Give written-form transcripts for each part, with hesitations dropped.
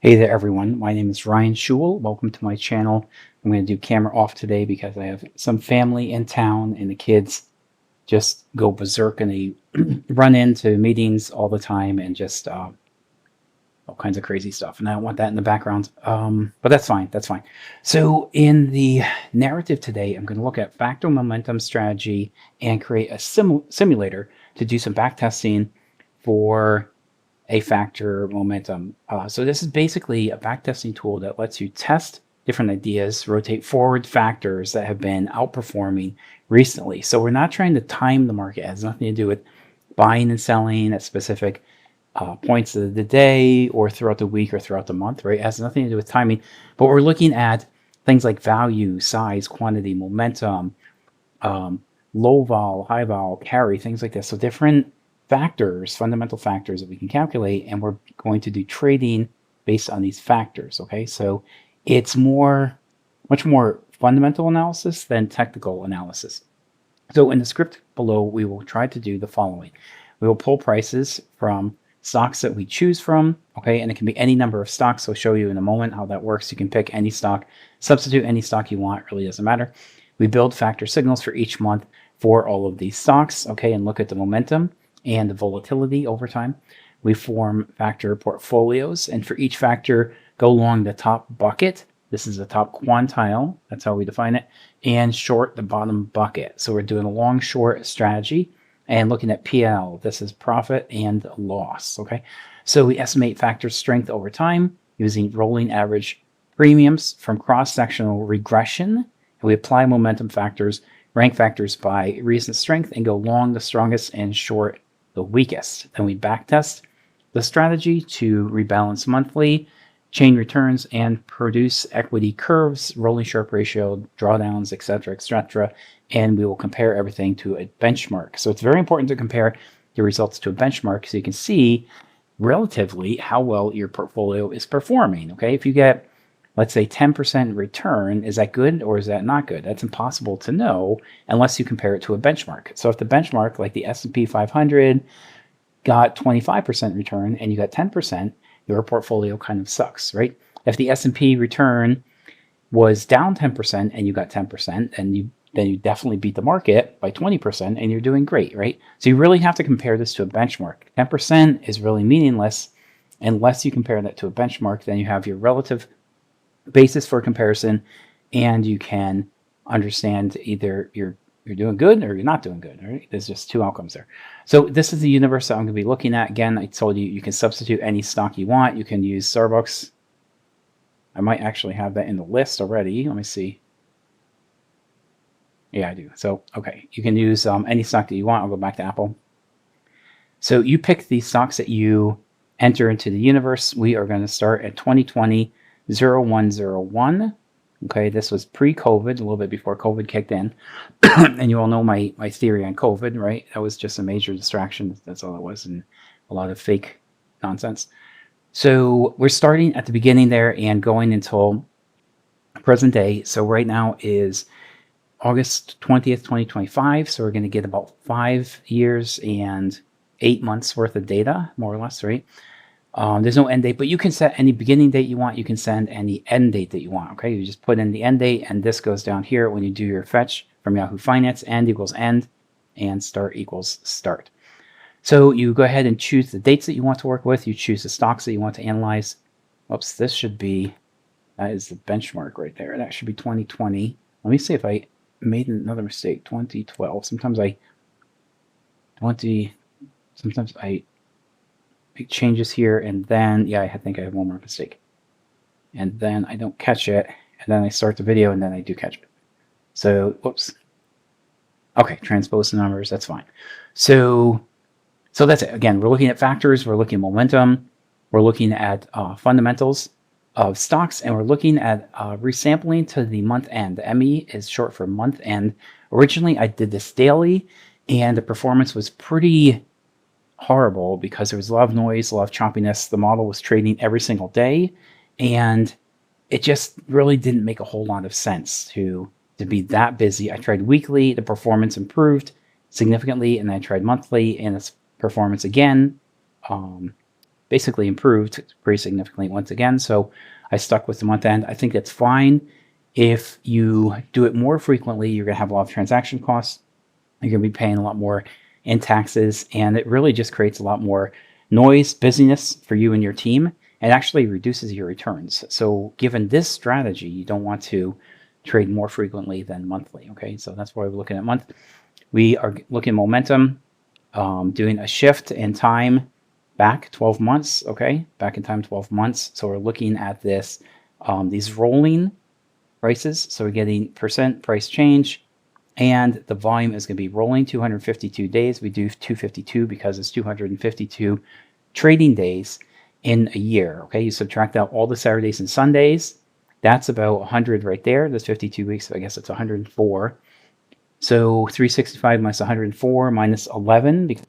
Hey there everyone, my name is Ryan Schul. Welcome to my channel. I'm going to do camera off today because I have some family in town and the kids just go berserk and they run into meetings all the time and just all kinds of crazy stuff. And I don't want that in the background, but that's fine, that's fine. So in the narrative today, I'm going to look at factor momentum strategy and create a simulator to do some back testing for a factor momentum. So this is basically a backtesting tool that lets you test different ideas, rotate forward factors that have been outperforming recently. So we're not trying to time the market. It has nothing to do with buying and selling at specific points of the day or throughout the week or throughout the month, right? It has nothing to do with timing, but we're looking at things like value, size, quantity, momentum, low vol, high vol, carry, things like this. So different factors, fundamental factors that we can calculate, and we're going to do trading based on these factors, okay? So it's much more fundamental analysis than technical analysis. So in the script below, we will try to do the following. We will pull prices from stocks that we choose from, okay? And it can be any number of stocks. So I'll show you in a moment how that works. You can pick any stock, substitute any stock you want, it really doesn't matter. We build factor signals for each month for all of these stocks, okay? And look at the momentum and the volatility over time. We form factor portfolios, and for each factor, go along the top bucket. This is the top quantile, that's how we define it, and short the bottom bucket. So we're doing a long short strategy and looking at PL. This is profit and loss, okay? So we estimate factor strength over time using rolling average premiums from cross-sectional regression, and we apply momentum factors, rank factors by recent strength, and go long the strongest and short the weakest. Then we backtest the strategy to rebalance monthly, chain returns, and produce equity curves, rolling Sharpe ratio, drawdowns, etc., and we will compare everything to a benchmark. So it's very important to compare your results to a benchmark so you can see relatively how well your portfolio is performing, okay? If you get, let's say, 10% return, is that good or is that not good? That's impossible to know unless you compare it to a benchmark. So if the benchmark, like the S&P 500, got 25% return and you got 10%, your portfolio kind of sucks, right? If the S&P return was down 10% and you got 10%, then you definitely beat the market by 20% and you're doing great, right? So you really have to compare this to a benchmark. 10% is really meaningless unless you compare that to a benchmark. Then you have your relative basis for comparison, and you can understand either you're doing good or you're not doing good, right? There's just two outcomes there. So this is the universe that I'm going to be looking at. Again, I told you, you can substitute any stock you want. You can use Starbucks. I might actually have that in the list already. Let me see. Yeah, I do. So, okay, you can use any stock that you want. I'll go back to Apple. So you pick the stocks that you enter into the universe. We are going to start at 2020 0101. Okay, this was pre-COVID, a little bit before COVID kicked in. And you all know my theory on COVID, right? That was just a major distraction. That's all it was, and a lot of fake nonsense. So we're starting at the beginning there and going until present day. So right now is August 20th, 2025. So we're going to get about 5 years and 8 months worth of data, more or less, right? There's no end date, but you can set any beginning date you want. You can send any end date that you want, okay? You just put in the end date, and this goes down here when you do your fetch from Yahoo Finance. End equals end, and start equals start. So you go ahead and choose the dates that you want to work with. You choose the stocks that you want to analyze. Oops, this should be, that is the benchmark right there. That should be 2020. Let me see if I made another mistake. 2012. Sometimes I make changes here, and then, yeah, I think I have one more mistake. And then I don't catch it, and then I start the video, and then I do catch it. So, whoops. Okay, transpose the numbers, that's fine. So that's it. Again, we're looking at factors, we're looking at momentum, we're looking at fundamentals of stocks, and we're looking at resampling to the month end. The ME is short for month end. Originally, I did this daily, and the performance was pretty horrible because there was a lot of noise, a lot of choppiness. The model was trading every single day, and it just really didn't make a whole lot of sense to be that busy. I tried weekly, the performance improved significantly, and then I tried monthly, and its performance again basically improved pretty significantly once again. So I stuck with the month end. I think that's fine. If you do it more frequently, you're going to have a lot of transaction costs. You're going to be paying a lot more in taxes, and it really just creates a lot more noise, busyness for you and your team, and actually reduces your returns. So given this strategy, you don't want to trade more frequently than monthly. Okay, so that's why we're looking at month. We are looking at momentum, doing a shift in time back 12 months. Okay, back in time 12 months. So we're looking at this, these rolling prices. So we're getting percent price change, and the volume is going to be rolling 252 days. We do 252 because it's 252 trading days in a year. Okay, you subtract out all the Saturdays and Sundays. That's about 100 right there. That's 52 weeks. So I guess it's 104. So 365 minus 104 minus 11. Because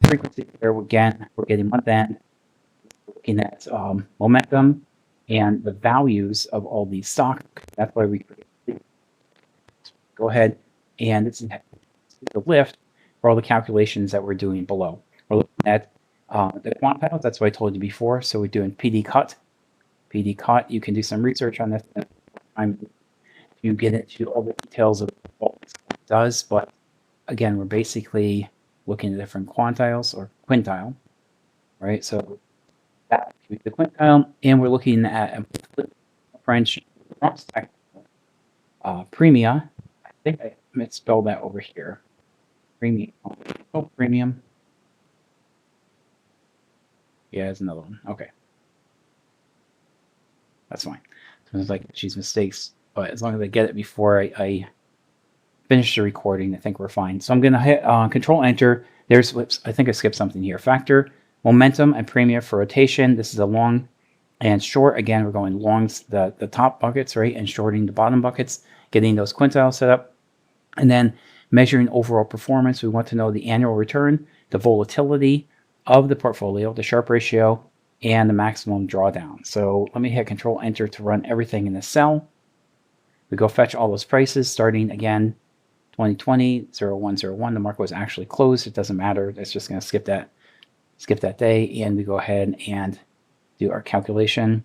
frequency here, again, we're getting month end, looking at momentum and the values of all these stocks. That's why we go ahead and it's the lift for all the calculations that we're doing below. We're looking at the quantiles. That's what I told you before. So we're doing PD cut. PD cut. You can do some research on this. You get into all the details of what it does, but again, we're basically looking at different quantiles or quintile, right? So that the quintile, and we're looking at a French cross-sectional premia. I think I misspelled that over here. Premium. Oh, premium. Yeah, there's another one. Okay. That's fine. So it's like she's mistakes, but as long as I get it before I finish the recording, I think we're fine. So I'm going to hit Control Enter. There's, whoops, I think I skipped something here. Factor, momentum, and premia for rotation. This is a long and short. Again, we're going longs the top buckets, right, and shorting the bottom buckets, getting those quintiles set up, and then measuring overall performance. We want to know the annual return, the volatility of the portfolio, the Sharpe ratio, and the maximum drawdown. So let me hit Control Enter to run everything in the cell. We go fetch all those prices starting again 2020 0101. The market was actually closed. It doesn't matter. It's just going to skip that day, and we go ahead and do our calculation.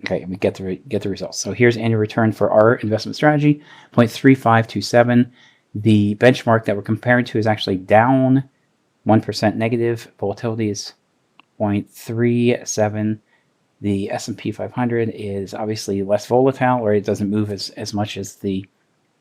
Okay, and we get the results. So here's annual return for our investment strategy, 0.3527. The benchmark that we're comparing to is actually down 1% negative. Volatility is 0.37. The S&P 500 is obviously less volatile, or it doesn't move as much as the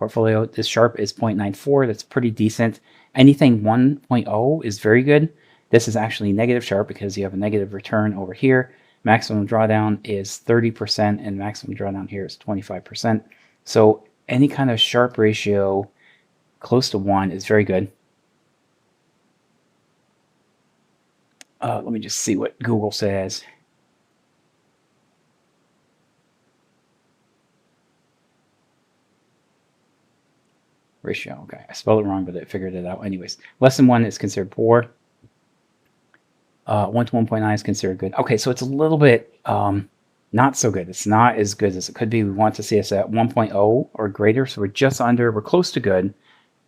portfolio. This Sharpe is 0.94. That's pretty decent. Anything 1.0 is very good. This is actually negative Sharpe because you have a negative return over here. Maximum drawdown is 30%, and maximum drawdown here is 25%. So any kind of Sharpe ratio close to 1 is very good. Let me just see what Google says. Ratio, okay. I spelled it wrong, but I figured it out. Anyways, less than 1 is considered poor. 1 to 1.9 is considered good. Okay, so it's a little bit not so good. It's not as good as it could be. We want to see us at 1.0 or greater, so we're just under. We're close to good,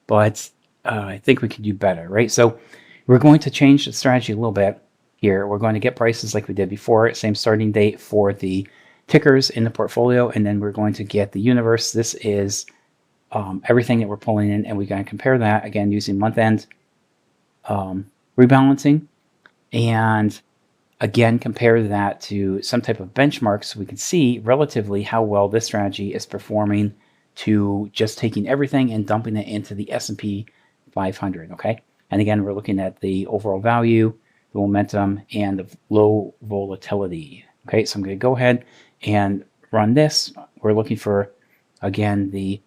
but I think we could do better, right? So we're going to change the strategy a little bit here. We're going to get prices like we did before, same starting date for the tickers in the portfolio, and then we're going to get the universe. This is everything that we're pulling in, and we're going to compare that again using month-end rebalancing, and again compare that to some type of benchmark so we can see relatively how well this strategy is performing to just taking everything and dumping it into the S&P 500. Okay, and again we're looking at the overall value, the momentum, and the low volatility. Okay, so I'm going to go ahead and run this. We're looking for, again, the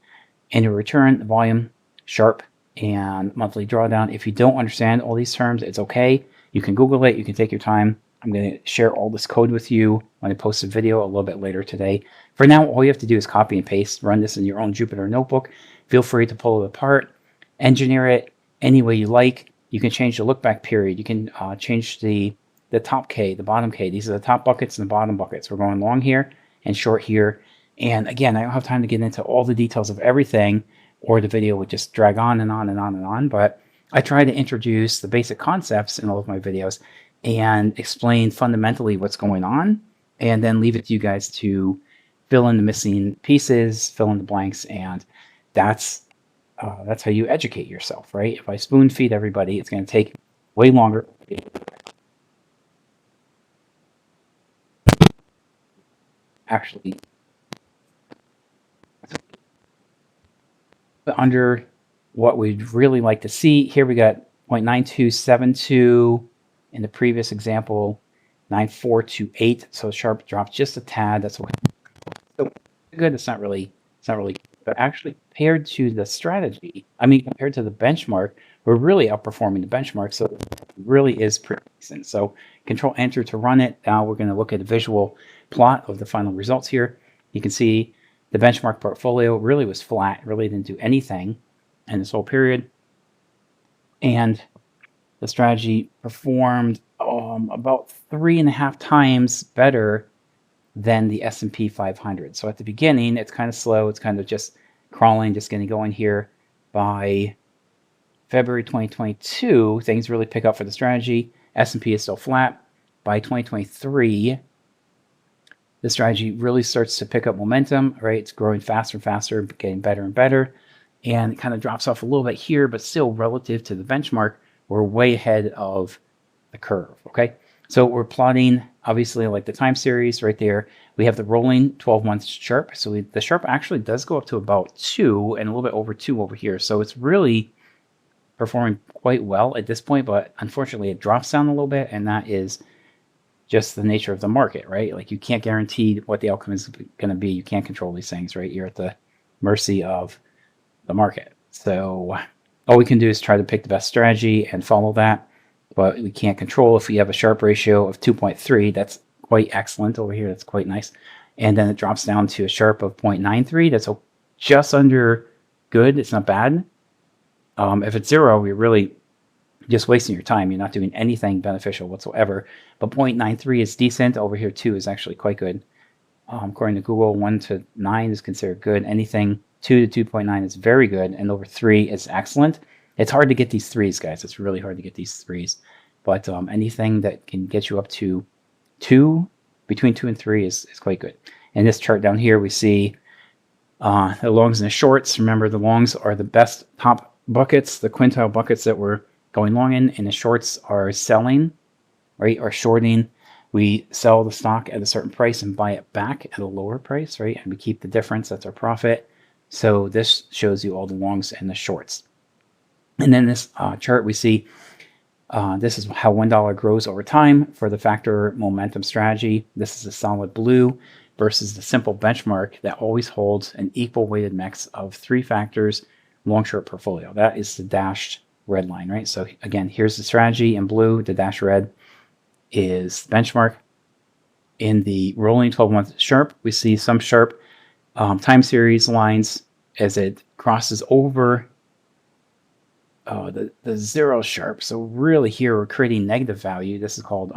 annual return, the volume, Sharpe, and monthly drawdown. If you don't understand all these terms, it's okay. You can Google it. You can take your time. I'm going to share all this code with you when I post a video a little bit later today. For now, all you have to do is copy and paste, run this in your own Jupyter notebook. Feel free to pull it apart, engineer it any way you like. You can change the look back period. You can change the top K, the bottom K. These are the top buckets and the bottom buckets. We're going long here and short here. And again, I don't have time to get into all the details of everything, or the video would just drag on and on and on and on. But I try to introduce the basic concepts in all of my videos and explain fundamentally what's going on, and then leave it to you guys to fill in the missing pieces, fill in the blanks, and that's how you educate yourself, right? If I spoon feed everybody, it's going to take way longer. Actually, under what we'd really like to see, here we got 0.9272 in the previous example, 9428. So Sharpe dropped just a tad. That's okay. So good. It's not really, but actually compared to the strategy, compared to the benchmark, we're really outperforming the benchmark. So it really is pretty decent. So Control Enter to run it. Now we're going to look at a visual plot of the final results here. You can see the benchmark portfolio really was flat, really didn't do anything in this whole period. And the strategy performed about 3.5 times better than the S&P 500. So at the beginning, it's kind of slow. It's kind of just crawling, just getting going here. By February 2022, things really pick up for the strategy. S&P is still flat. By 2023, the strategy really starts to pick up momentum, right? It's growing faster and faster, getting better and better. And it kind of drops off a little bit here, but still relative to the benchmark, we're way ahead of the curve, okay? So we're plotting, obviously, like the time series right there. We have the rolling 12-month Sharpe. So the Sharpe actually does go up to about 2 and a little bit over 2 over here. So it's really performing quite well at this point, but unfortunately it drops down a little bit, and that is just the nature of the market, right? Like you can't guarantee what the outcome is going to be. You can't control these things, right? You're at the mercy of the market. So all we can do is try to pick the best strategy and follow that, but we can't control. If we have a Sharpe ratio of 2.3, that's quite excellent over here. That's quite nice. And then it drops down to a Sharpe of 0.93. That's just under good. It's not bad. If it's 0, you're really just wasting your time. You're not doing anything beneficial whatsoever. But 0.93 is decent. Over here, 2 is actually quite good. According to Google, 1 to 9 is considered good. Anything 2 to 2.9 is very good. And over 3 is excellent. It's hard to get these 3s, guys. It's really hard to get these 3s. But anything that can get you up to 2, between 2 and 3 is quite good. In this chart down here, we see the longs and the shorts. Remember, the longs are the best top buckets, the quintile buckets that we're going long in, and the shorts are selling, right, or shorting. We sell the stock at a certain price and buy it back at a lower price, right, and we keep the difference. That's our profit. So this shows you all the longs and the shorts. And then this chart, we see this is how $1 grows over time for the factor momentum strategy. This is a solid blue versus the simple benchmark that always holds an equal weighted mix of 3 factors long short portfolio. That is the dashed red line, right? So again, here's the strategy in blue. The dashed red is benchmark. In the rolling 12-month Sharpe, we see some Sharpe time series lines as it crosses over the 0 Sharpe. So really here we're creating negative value. This is called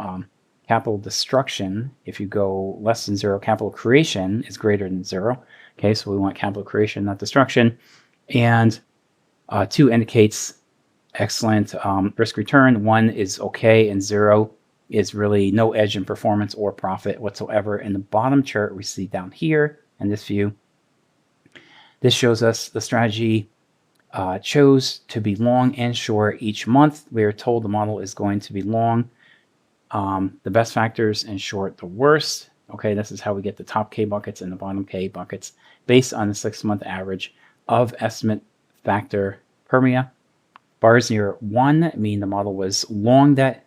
capital destruction. If you go less than 0, capital creation is greater than 0. Okay, so we want capital creation, not destruction. And 2 indicates excellent risk return. 1 is okay, and 0 is really no edge in performance or profit whatsoever. In the bottom chart, we see down here in this view, this shows us the strategy chose to be long and short each month. We are told the model is going to be long, the best factors, and short the worst. Okay, this is how we get the top K buckets and the bottom K buckets based on the 6-month average of estimate factor premia. Bars near 1 mean the model was long that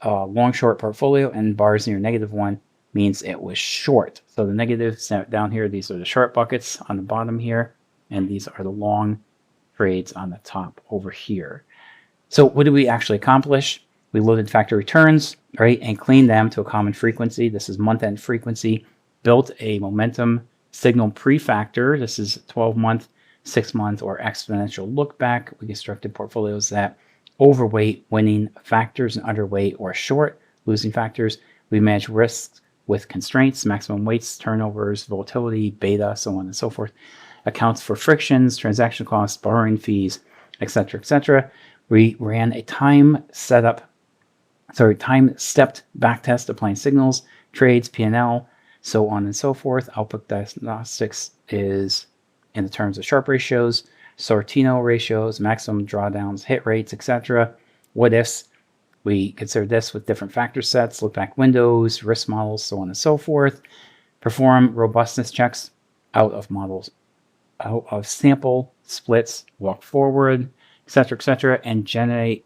long short portfolio, and bars near -1 means it was short. So the negatives down here, these are the short buckets on the bottom here, and these are the long trades on the top over here. So what did we actually accomplish? We loaded factor returns, right, and cleaned them to a common frequency. This is month-end frequency. Built a momentum signal pre-factor. This is 12-month, 6-month, or exponential look back. We constructed portfolios that overweight winning factors and underweight or short losing factors. We manage risks with constraints, maximum weights, turnovers, volatility, beta, so on and so forth. Accounts for frictions, transaction costs, borrowing fees, etc., etc. We ran a time-stepped backtest applying signals, trades, P&L, so on and so forth. Output Diagnostics is in the terms of Sharpe ratios, Sortino ratios, maximum drawdowns, hit rates, etc. What ifs? We consider this with different factor sets, look back windows, risk models, so on and so forth. Perform robustness checks out of models, out of sample splits, walk forward, etc., and generate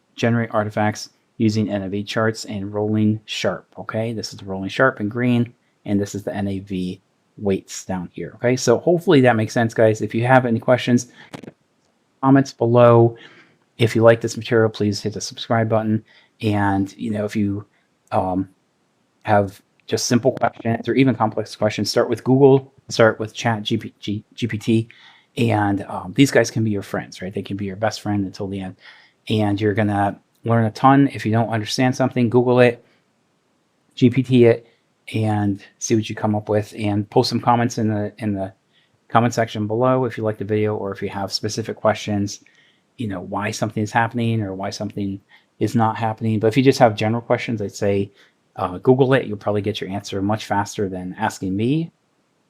artifacts using NAV charts and rolling Sharpe. Okay, this is the rolling Sharpe in green, and this is the NAV weights down here. Okay, so hopefully that makes sense, guys. If you have any questions, comments below. If you like this material, please hit the subscribe button. And if you have just simple questions or even complex questions, start with Google, start with GPT, and these guys can be your friends, right? They can be your best friend until the end. And you're gonna learn a ton. If you don't understand something, Google it, GPT it, and see what you come up with. And post some comments in the comment section below if you like the video, or if you have specific questions, why something is happening or why something is not happening. But if you just have general questions, I'd say Google it. You'll probably get your answer much faster than asking me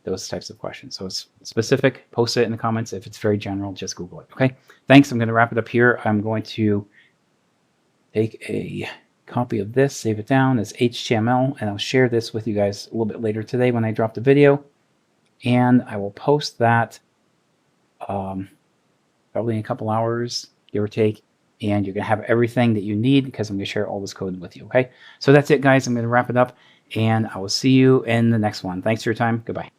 those types of questions. So it's specific, post it in the comments. If it's very general, just Google it. Okay, thanks. I'm going to wrap it up here. I'm going to take a copy of this, save it down as HTML, and I'll share this with you guys a little bit later today when I drop the video. And I will post that probably in a couple hours, give or take. And you're going to have everything that you need because I'm going to share all this code with you. Okay, so that's it, guys. I'm going to wrap it up, and I will see you in the next one. Thanks for your time. Goodbye.